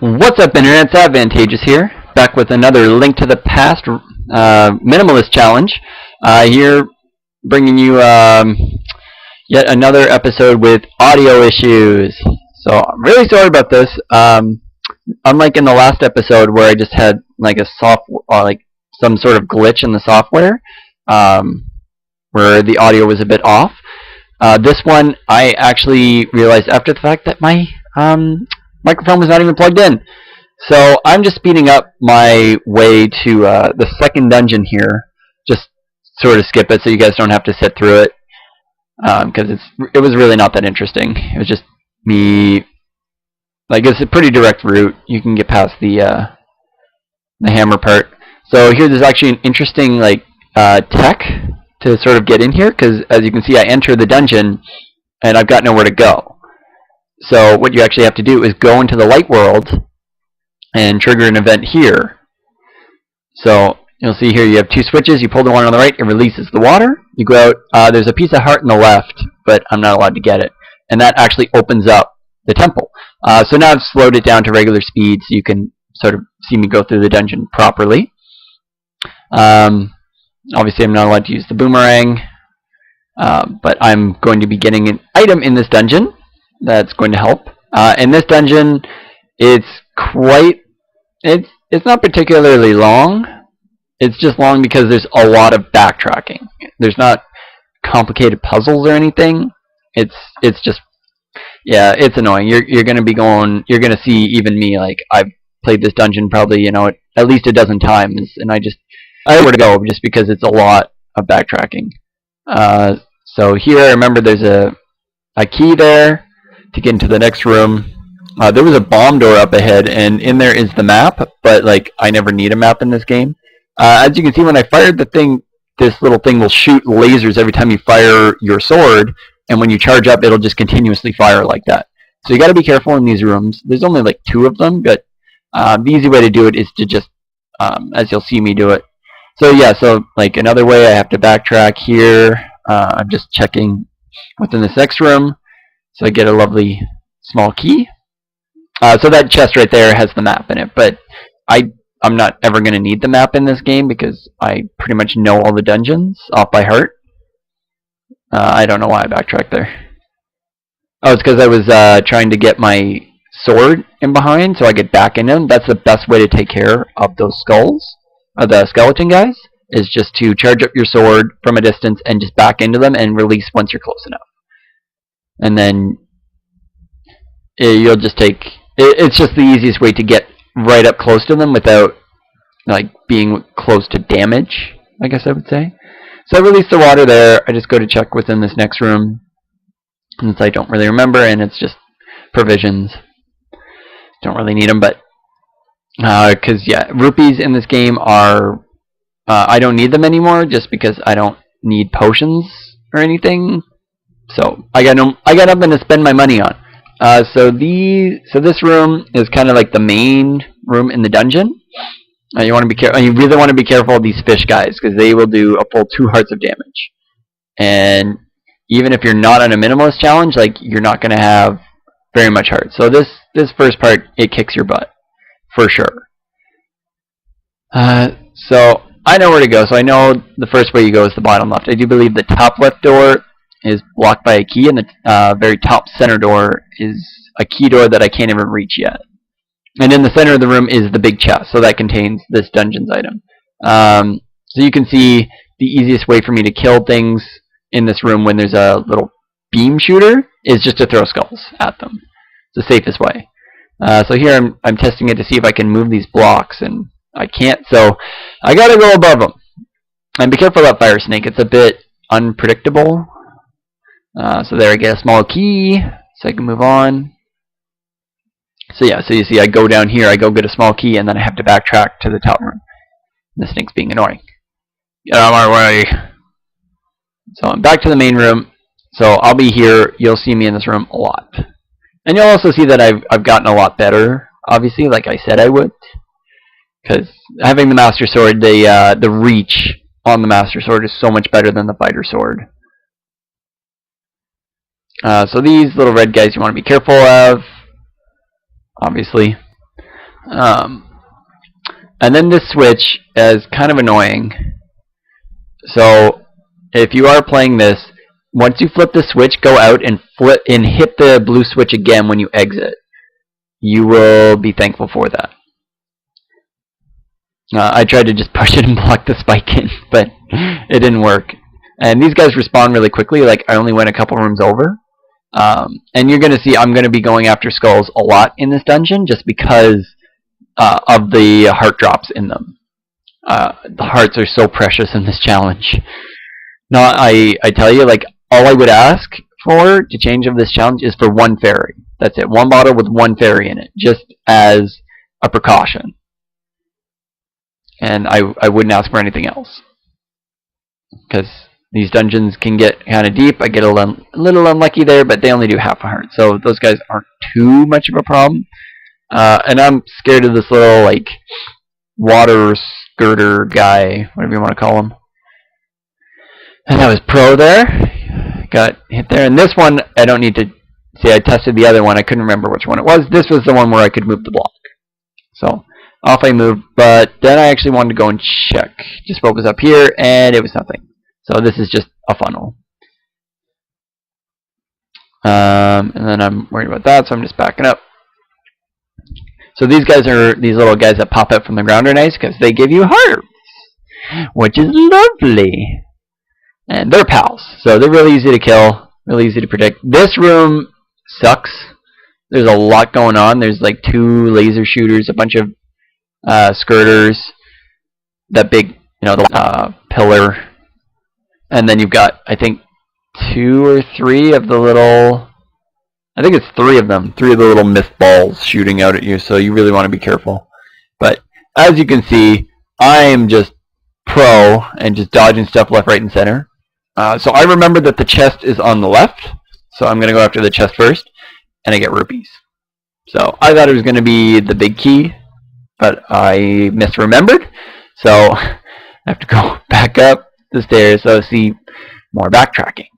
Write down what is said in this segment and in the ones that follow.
What's up, Internet? It's Advantageous here, back with another Link to the Past Minimalist Challenge. Here, bringing you yet another episode with audio issues. So I'm really sorry about this. Unlike in the last episode where I just had like some sort of glitch in the software, where the audio was a bit off. This one I actually realized after the fact that my microphone was not even plugged in. So I'm just speeding up my way to the second dungeon here. Just sort of skip it so you guys don't have to sit through it. Because it was really not that interesting. It was just me. Like, it's a pretty direct route. You can get past the hammer part. So here there's actually an interesting tech to sort of get in here, because as you can see I enter the dungeon and I've got nowhere to go. So what you actually have to do is go into the light world and trigger an event here. So you'll see here you have two switches. You pull the one on the right, it releases the water. You go out, there's a piece of heart on the left, but I'm not allowed to get it. And that actually opens up the temple. So now I've slowed it down to regular speed so you can sort of see me go through the dungeon properly. Obviously I'm not allowed to use the boomerang, but I'm going to be getting an item in this dungeon that's going to help. In this dungeon, it's not particularly long. It's just long because there's a lot of backtracking. There's not complicated puzzles or anything. It's just, yeah, it's annoying. You're gonna see even me, like, I've played this dungeon probably, at least a dozen times, and I know where to go just because it's a lot of backtracking. So here, I remember there's a key there to get into the next room. There was a bomb door up ahead, and in there is the map, but I never need a map in this game. As you can see, when I fired the thing, this little thing will shoot lasers every time you fire your sword, and when you charge up, it'll just continuously fire like that. So you got to be careful in these rooms. There's only two of them, but the easy way to do it is to just, as you'll see me do it. So yeah, another way I have to backtrack here. I'm just checking within this next room. So I get a lovely small key. So that chest right there has the map in it, but I'm not ever going to need the map in this game because I pretty much know all the dungeons off by heart. I don't know why I backtracked there. Oh, it's because I was trying to get my sword in behind so I get back in them. That's the best way to take care of those skulls, the skeleton guys, is just to charge up your sword from a distance and just back into them and release once you're close enough. And then you'll just it's just the easiest way to get right up close to them without being close to damage, I guess I would say. So I release the water there. I just go to check within this next room, since I don't really remember, and it's just provisions. Don't really need them, but because yeah, rupees in this game are I don't need them anymore just because I don't need potions or anything. So I got nothing to spend my money on. So this room is kind of like the main room in the dungeon. You want to be careful. You really want to be careful of these fish guys because they will do a full 2 hearts of damage. And even if you're not on a minimalist challenge, you're not going to have very much heart. So this first part, it kicks your butt for sure. So I know where to go. So I know the first way you go is the bottom left. I do believe the top left door is blocked by a key, and the very top center door is a key door that I can't even reach yet. And in the center of the room is the big chest, so that contains this dungeon's item. So you can see the easiest way for me to kill things in this room when there's a little beam shooter is just to throw skulls at them. It's the safest way. So here I'm testing it to see if I can move these blocks, and I can't, so I gotta go above them. And be careful of that fire snake, it's a bit unpredictable. So there I get a small key, so I can move on. So yeah, so you see I go down here, I go get a small key, and then I have to backtrack to the top room. This snake's being annoying. Get out of my way! So I'm back to the main room. So I'll be here, you'll see me in this room a lot. And you'll also see that I've gotten a lot better, obviously, like I said I would. Because having the Master Sword, the reach on the Master Sword is so much better than the Fighter Sword. So these little red guys you want to be careful of, obviously. And then this switch is kind of annoying. So if you are playing this, once you flip the switch, go out and flip and hit the blue switch again when you exit. You will be thankful for that. I tried to just push it and block the spike in, but it didn't work. And these guys respawn really quickly. Like, I only went a couple rooms over. And you're going to see I'm going to be going after skulls a lot in this dungeon just because of the heart drops in them. The hearts are so precious in this challenge. No, I tell you, like, all I would ask for to change of this challenge is for one fairy. That's it. One bottle with one fairy in it, just as a precaution. And I wouldn't ask for anything else. Because these dungeons can get kind of deep. I get a little unlucky there, but they only do half a heart. So those guys aren't too much of a problem. And I'm scared of this little, like, water skirter guy, whatever you want to call him. And that was pro there. Got hit there. And this one, I don't need to see. I tested the other one. I couldn't remember which one it was. This was the one where I could move the block. So off I moved. But then I actually wanted to go and check. Just focus up here, and it was nothing. So this is just a funnel. And then I'm worried about that, so I'm just backing up. So these guys are, these little guys that pop up from the ground are nice because they give you hearts, which is lovely. And they're pals, so they're really easy to kill, really easy to predict. This room sucks. There's a lot going on. There's like 2 laser shooters, a bunch of skirters, that big, the pillar, and then you've got, I think, 2 or 3 of the little, I think it's 3 of them, 3 of the little myth balls shooting out at you, so you really want to be careful. But as you can see, I'm just pro and just dodging stuff left, right, and center. So I remember that the chest is on the left, so I'm going to go after the chest first, and I get rupees. So I thought it was going to be the big key, but I misremembered, so I have to go back up the stairs, so see more backtracking.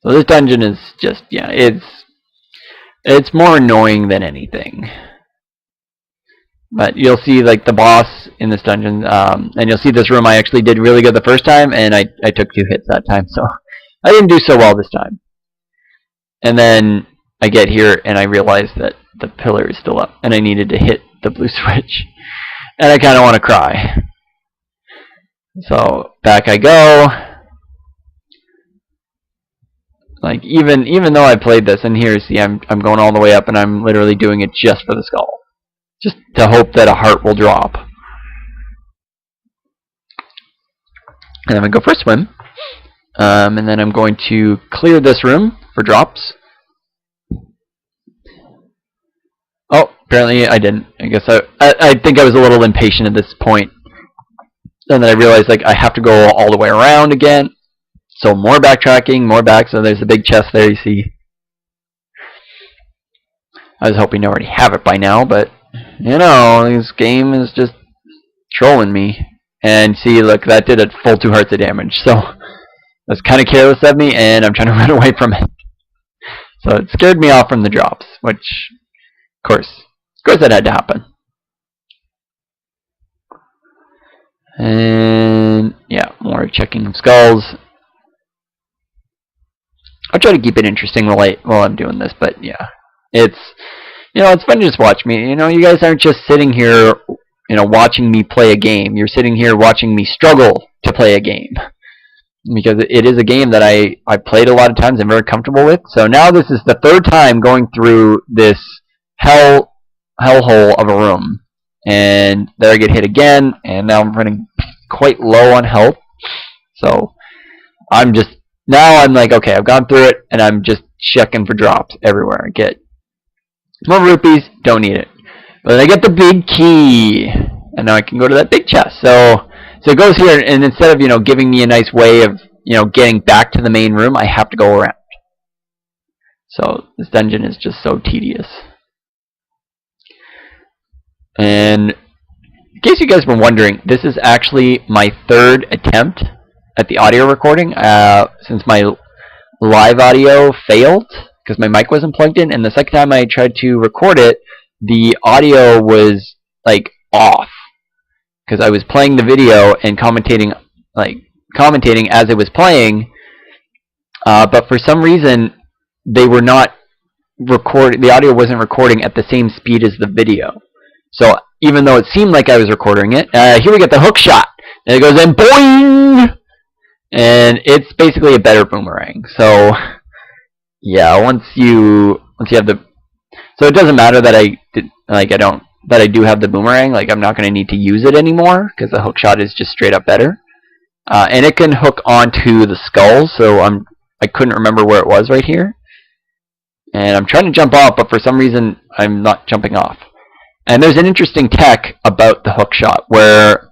So this dungeon is just, yeah, it's more annoying than anything. But you'll see, like, the boss in this dungeon, and you'll see this room I actually did really good the first time, and I took 2 hits that time, so I didn't do so well this time. And then I get here, and I realize that the pillar is still up, and I needed to hit the blue switch. And I kind of want to cry. So back I go. Like, even though I played this, and here, see, I'm going all the way up, and I'm literally doing it just for the skull. Just to hope that a heart will drop. And I'm going to go for a swim. And then I'm going to clear this room for drops. Oh, apparently I didn't. I guess I think I was a little impatient at this point. And then I realized, like, I have to go all the way around again. So more backtracking, more back. So there's a big chest there, you see. I was hoping to already have it by now, but, you know, this game is just trolling me. And see, look, that did a full 2 hearts of damage. So that's kind of careless of me, and I'm trying to run away from it. So it scared me off from the drops, which, of course that had to happen. And yeah, more checking of skulls. I'll try to keep it interesting while I'm doing this, but yeah, it's fun to just watch me. You guys aren't just sitting here, watching me play a game. You're sitting here watching me struggle to play a game, because it is a game that I played a lot of times and very comfortable with. So now this is the 3rd time going through this hellhole of a room, and there I get hit again, and now I'm running quite low on health. So I'm like, okay, I've gone through it, and I'm just checking for drops everywhere. I get more rupees, don't need it. But I get the big key, and now I can go to that big chest. So it goes here, and instead of, giving me a nice way of, getting back to the main room, I have to go around. So this dungeon is just so tedious. And in case you guys were wondering, this is actually my 3rd attempt at the audio recording, since my live audio failed because my mic wasn't plugged in, and the second time I tried to record it, the audio was like off because I was playing the video and commentating as it was playing, but for some reason they were not recording. The audio wasn't recording at the same speed as the video. So even though it seemed like I was recording it, here we get the hook shot, and it goes in, boing, and it's basically a better boomerang. So yeah, once you have the, so it doesn't matter that I do have the boomerang. Like, I'm not going to need to use it anymore because the hook shot is just straight up better, and it can hook onto the skulls. So I couldn't remember where it was right here, and I'm trying to jump off, but for some reason I'm not jumping off. And there's an interesting tech about the hook shot where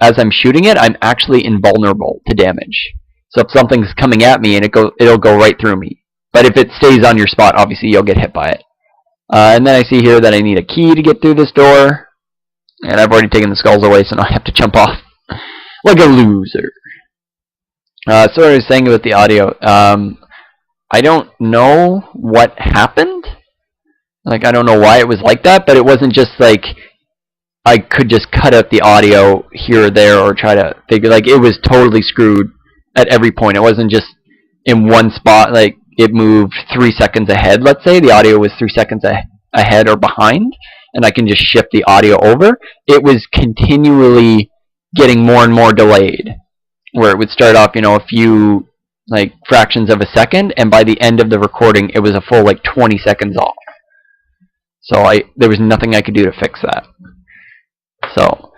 as I'm shooting it, I'm actually invulnerable to damage. So if something's coming at me, and it'll go right through me. But if it stays on your spot, obviously you'll get hit by it. And then I see here that I need a key to get through this door, and I've already taken the skulls away, so now I have to jump off like a loser. So what I was saying about the audio, I don't know what happened. Like, I don't know why it was like that, but it wasn't just like I could just cut out the audio here or there or try to figure, like, it was totally screwed at every point. It wasn't just in one spot, like it moved 3 seconds ahead, let's say. The audio was 3 seconds ahead or behind, and I can just shift the audio over. It was continually getting more and more delayed, where it would start off, a few, like, fractions of a second, and by the end of the recording, it was a full, like, 20 seconds off. So there was nothing I could do to fix that. So,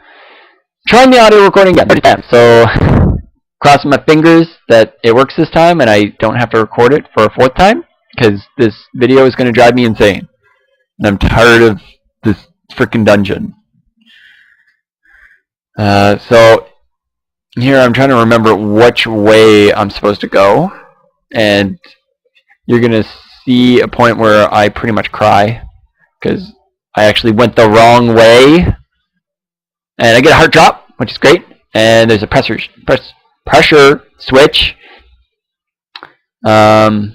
trying the audio recording again. So, crossing my fingers that it works this time and I don't have to record it for a 4th time, because this video is going to drive me insane. And I'm tired of this freaking dungeon. So, here I'm trying to remember which way I'm supposed to go. And you're going to see a point where I pretty much cry, because I actually went the wrong way, and I get a heart drop, which is great, and there's a pressure switch, and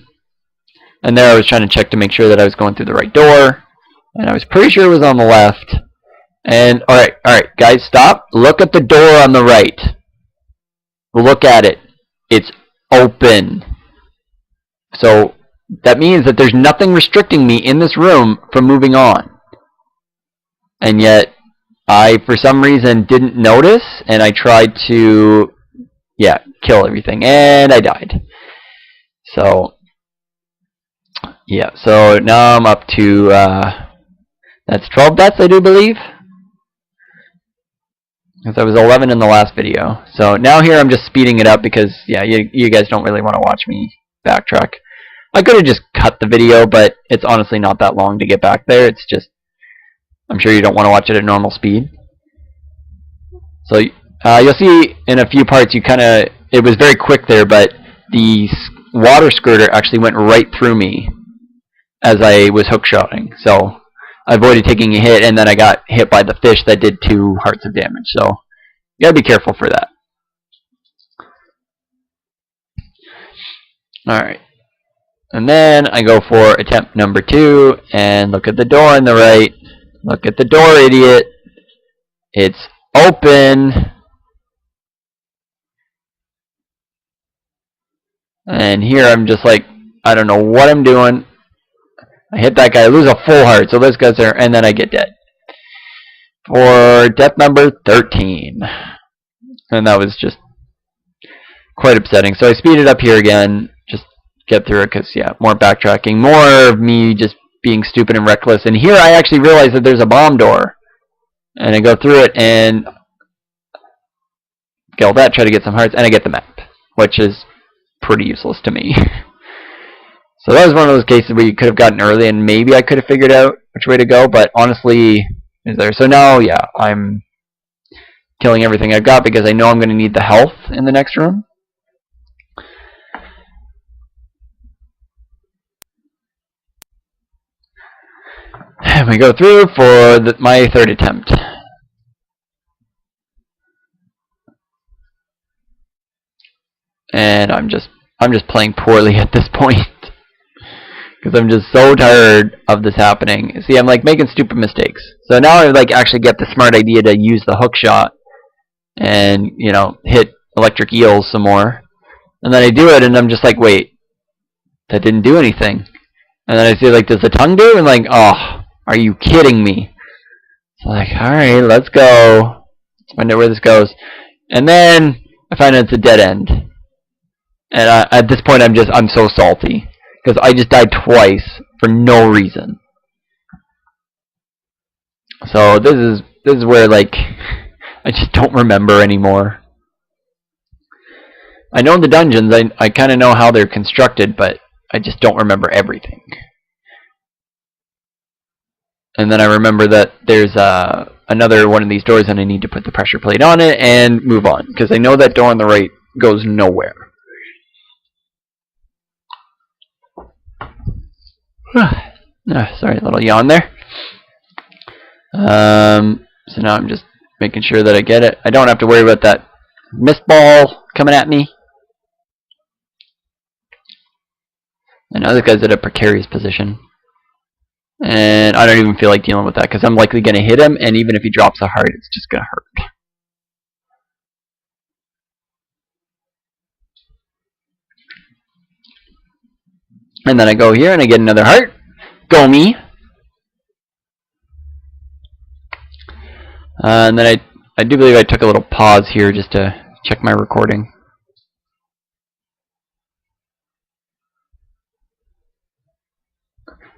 there I was trying to check to make sure that I was going through the right door, and I was pretty sure it was on the left, and alright, guys, stop, look at the door on the right, look at it, it's open, so that means that there's nothing restricting me in this room from moving on. And yet, I, for some reason, didn't notice, and I tried to, kill everything, and I died. So, so now I'm up to, that's 12 deaths, I do believe. Because I was 11 in the last video. So now here I'm just speeding it up because, you guys don't really want to watch me backtrack. I could have just cut the video, but it's honestly not that long to get back there. It's just, I'm sure you don't want to watch it at normal speed. So you'll see in a few parts, it was very quick there, but the water skirter actually went right through me as I was hookshotting. So I avoided taking a hit, and then I got hit by the fish that did 2 hearts of damage. So you gotta be careful for that. Alright. And then I go for attempt number 2, and look at the door on the right. Look at the door, idiot. It's open. And here I'm just like, I don't know what I'm doing. I hit that guy, I lose a full heart, so this guy's there, and then I get dead. For death number 13. And that was just quite upsetting. So I speed it up here again. Get through it, because more backtracking, more of me just being stupid and reckless. And here I actually realize that there's a bomb door, and I go through it and kill that, try to get some hearts, and I get the map, which is pretty useless to me. So that was one of those cases where you could have gotten early and maybe I could have figured out which way to go, but honestly, is there. So now I'm killing everything I've got because I know I'm going to need the health in the next room. And we go through for my 3rd attempt. And I'm just playing poorly at this point. because I'm just so tired of this happening. See, I'm like making stupid mistakes. So now I like actually get the smart idea to use the hook shot and hit electric eels some more. And then I do it, and I'm just like, wait, that didn't do anything. And then I see like, does the tongue do? And like, oh, are you kidding me? So like, all right, let's go. Let's find out where this goes. And then I find out it's a dead end. And at this point, I'm so salty because I just died twice for no reason. So this is where like I just don't remember anymore. I know the dungeons. I kind of know how they're constructed, but I just don't remember everything. And then I remember that there's another one of these doors, and I need to put the pressure plate on it and move on because I know that door on the right goes nowhere. Sorry, a little yawn there. So now I'm just making sure that I get it. I don't have to worry about that mist ball coming at me. I know this guy's at a precarious position. And I don't even feel like dealing with that because I'm likely going to hit him, and even if he drops a heart, it's just going to hurt. And then I go here and I get another heart. Go me. And then I do believe I took a little pause here just to check my recording.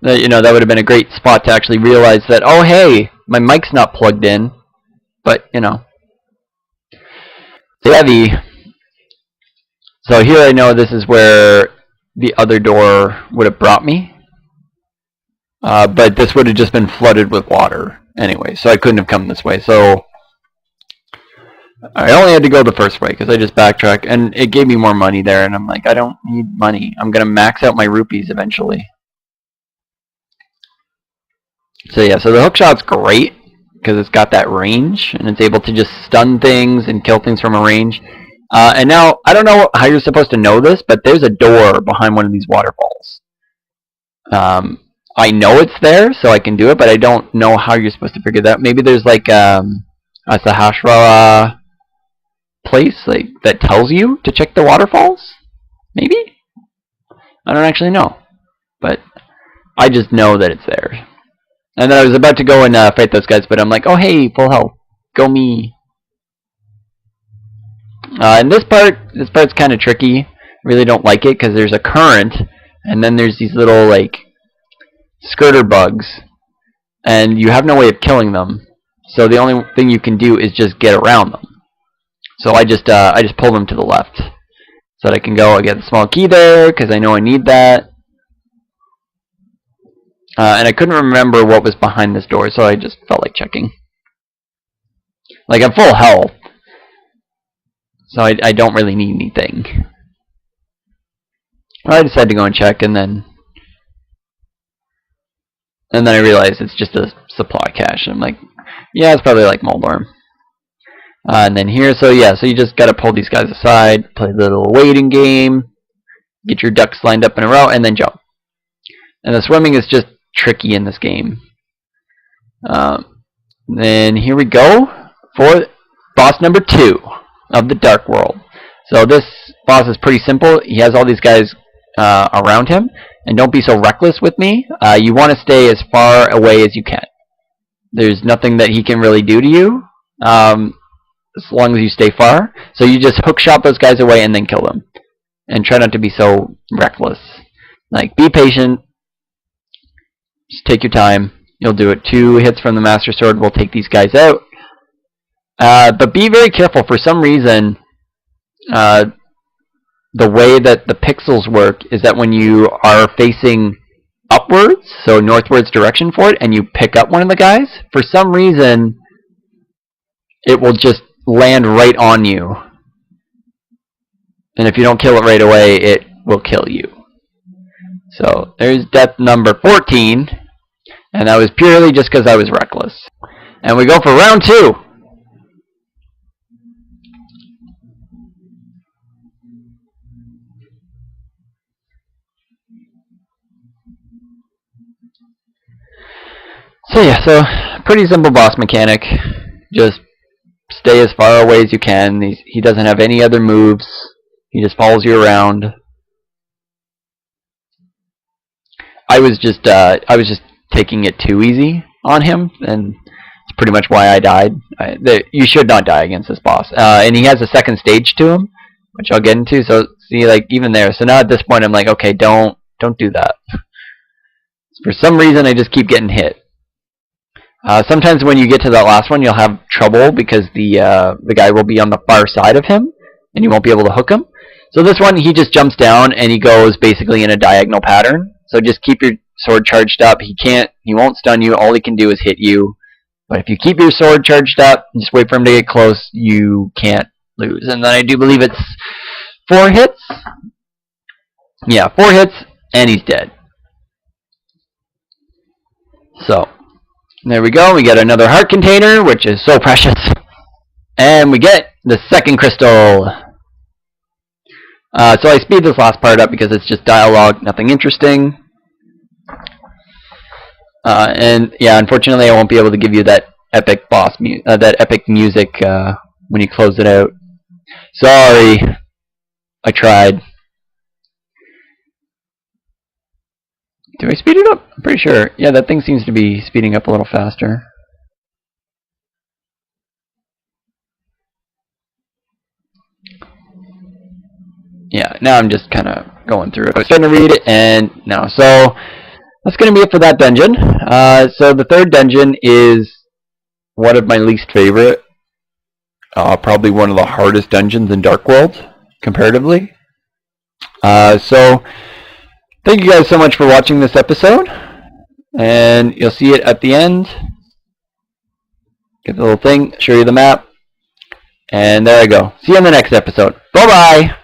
That would have been a great spot to actually realize that, oh hey, my mic's not plugged in. But, it's heavy. So here I know this is where the other door would have brought me. But this would have just been flooded with water anyway, so I couldn't have come this way. So I only had to go the first way because I just backtracked, and it gave me more money there, and I'm like, I don't need money. I'm going to max out my rupees eventually. So yeah, so the hookshot's great because it's got that range, and it's able to just stun things and kill things from a range. And now, I don't know how you're supposed to know this, but there's a door behind one of these waterfalls. I know it's there, so I can do it, but I don't know how you're supposed to figure that out. Maybe there's like a Sahasrara place like that tells you to check the waterfalls? Maybe? I don't actually know. But I just know that it's there. And then I was about to go and fight those guys, but I'm like, oh hey, full health. Go me. And this part's kind of tricky. Really don't like it because there's a current, and then there's these little like skirter bugs, and you have no way of killing them. So the only thing you can do is just get around them. So I just pull them to the left so that I can go. I get the small key there because I know I need that. And I couldn't remember what was behind this door, so I just felt like checking. Like, I'm full health, so I don't really need anything. I decided to go and check, and then I realized it's just a supply cache. I'm like, yeah, it's probably like Moldorm. And then here, so yeah, so you just gotta pull these guys aside, play the little waiting game, get your ducks lined up in a row, and then jump. And the swimming is just tricky in this game. Then here we go for boss number 2 of the Dark World. So this boss is pretty simple. He has all these guys around him, and don't be so reckless with me. You want to stay as far away as you can. There's nothing that he can really do to you as long as you stay far. So you just hook shot those guys away and then kill them. And try not to be so reckless. Like, be patient. Just take your time. You'll do it. 2 hits from the Master Sword will take these guys out. But be very careful. For some reason, the way that the pixels work is that when you are facing upwards, so northwards direction for it, and you pick up one of the guys, for some reason, it will just land right on you. And if you don't kill it right away, it will kill you. So there's death number 14, and that was purely just because I was reckless. And we go for round 2. So yeah, so pretty simple boss mechanic. Just stay as far away as you can. He doesn't have any other moves. He just follows you around. I was just taking it too easy on him, and it's pretty much why I died. You should not die against this boss. And he has a second stage to him, which I'll get into. So see, like even there. So now at this point, I'm like, okay, don't do that. For some reason, I just keep getting hit. Sometimes when you get to that last one, you'll have trouble because the guy will be on the far side of him, and you won't be able to hook him. So this one, he just jumps down and he goes basically in a diagonal pattern. So just keep your sword charged up. He won't stun you. All he can do is hit you. But if you keep your sword charged up, just wait for him to get close, you can't lose. And then I do believe it's 4 hits. Yeah, 4 hits, and he's dead. So there we go. We get another heart container, which is so precious. And we get the second crystal. So I speed this last part up because it's just dialogue, nothing interesting. And yeah, unfortunately, I won't be able to give you that epic that epic music when you close it out. Sorry, I tried. Do I speed it up? I'm pretty sure. Yeah, that thing seems to be speeding up a little faster. Yeah, now I'm just kind of going through it. I was trying to read it, and no. So that's going to be it for that dungeon. So the third dungeon is one of my least favorite. Probably one of the hardest dungeons in Dark World, comparatively. So thank you guys so much for watching this episode. And you'll see it at the end. Get the little thing, show you the map. And there I go. See you in the next episode. Bye-bye!